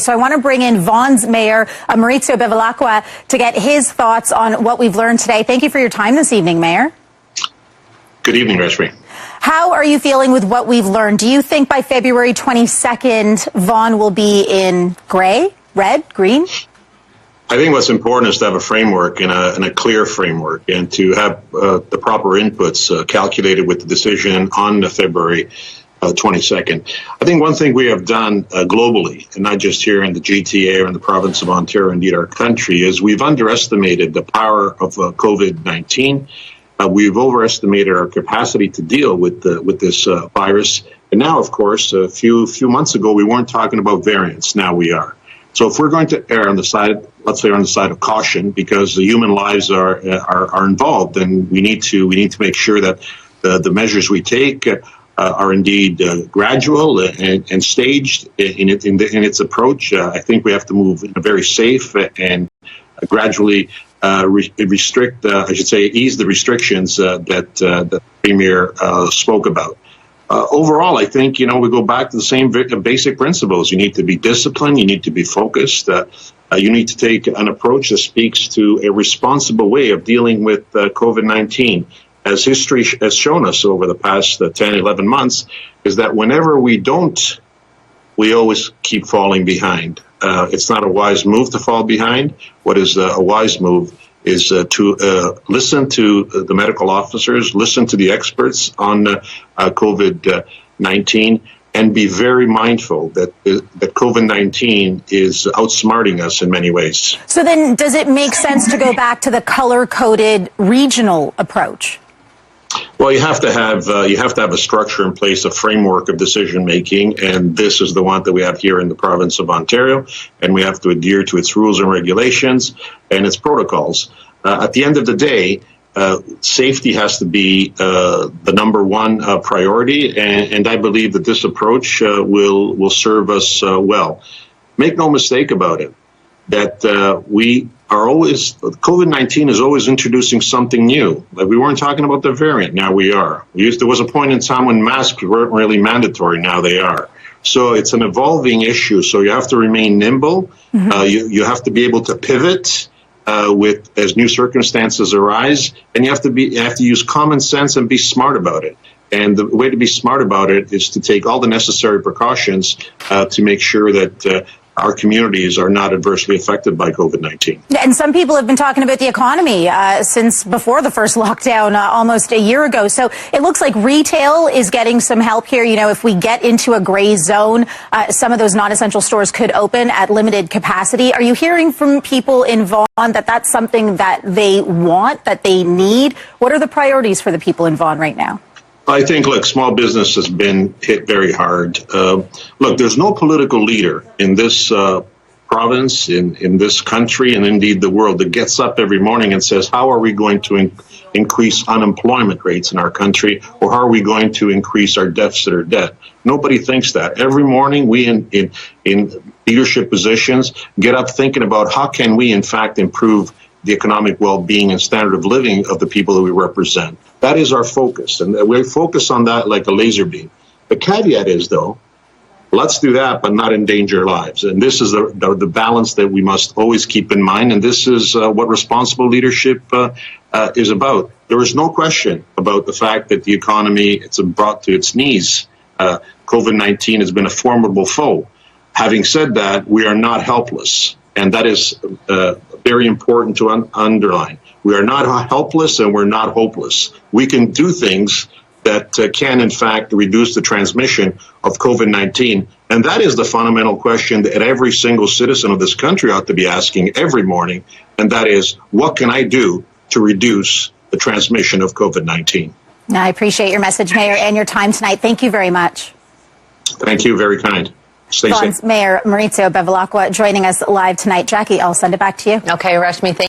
So I want to bring in Vaughan's Mayor, Maurizio Bevilacqua, to get his thoughts on what we've learned today. Thank you for your time this evening, Mayor. Good evening, Rashmi. How are you feeling with what we've learned? Do you think by February 22nd, Vaughan will be in gray, red, green? I think what's important is to have a framework and a clear framework, and to have the proper inputs calculated with the decision on the February 22nd. I think one thing we have done globally, and not just here in the GTA or in the province of Ontario, indeed our country, is we've underestimated the power of COVID-19. We've overestimated our capacity to deal with this virus. And now, of course, a few months ago, we weren't talking about variants. Now we are. So if we're going to err on the side, let's say on the side of caution, because the human lives are involved, and we need to make sure that the measures we take are indeed gradual and staged in its approach. I think we have to move in a very safe and gradually restrict, I should say, ease the restrictions that the Premier spoke about. Overall, I think, we go back to the same basic principles. You need to be disciplined. You need to be focused. You need to take an approach that speaks to a responsible way of dealing with COVID-19. As history has shown us over the past 10, 11 months, is that whenever we don't, we always keep falling behind. It's not a wise move to fall behind. What is a wise move is to listen to the medical officers, listen to the experts on COVID-19, and be very mindful that COVID-19 is outsmarting us in many ways. So then does it make sense to go back to the color-coded regional approach? Well, you have to have a structure in place, a framework of decision making, and this is the one that we have here in the province of Ontario, and we have to adhere to its rules and regulations and its protocols. At the end of the day, safety has to be the number one priority, and I believe that this approach will serve us well. Make no mistake about it, that COVID-19 is always introducing something new. Like, we weren't talking about the variant, now we are. There was a point in time when masks weren't really mandatory, now they are. So it's an evolving issue, so you have to remain nimble. You have to be able to pivot as new circumstances arise, and you have to use common sense and be smart about it. And the way to be smart about it is to take all the necessary precautions to make sure that our communities are not adversely affected by COVID-19. And some people have been talking about the economy since before the first lockdown almost a year ago. So it looks like retail is getting some help here. If we get into a gray zone, some of those non-essential stores could open at limited capacity. Are you hearing from people in Vaughan that that's something that they want, that they need? What are the priorities for the people in Vaughan right now? I think, look, small business has been hit very hard. Look, there's no political leader in this province, in this country, and indeed the world that gets up every morning and says, how are we going to increase unemployment rates in our country, or how are we going to increase our deficit or debt? Nobody thinks that. Every morning we in leadership positions get up thinking about how can we, in fact, improve the economic well-being and standard of living of the people that we represent. That is our focus, and we focus on that like a laser beam. The caveat is, though, let's do that, but not endanger lives. And this is the balance that we must always keep in mind, and this is what responsible leadership is about. There is no question about the fact that the economy, it's brought to its knees. COVID-19 has been a formidable foe. Having said that, we are not helpless, and that is very important to underline. We are not helpless and we're not hopeless. We can do things that can, in fact, reduce the transmission of COVID-19. And that is the fundamental question that every single citizen of this country ought to be asking every morning. And that is, what can I do to reduce the transmission of COVID-19? I appreciate your message, Mayor, and your time tonight. Thank you very much. Thank you. Very kind. Stay safe. Mayor Maurizio Bevilacqua joining us live tonight. Jackie, I'll send it back to you. Okay, Rashmi, thank you.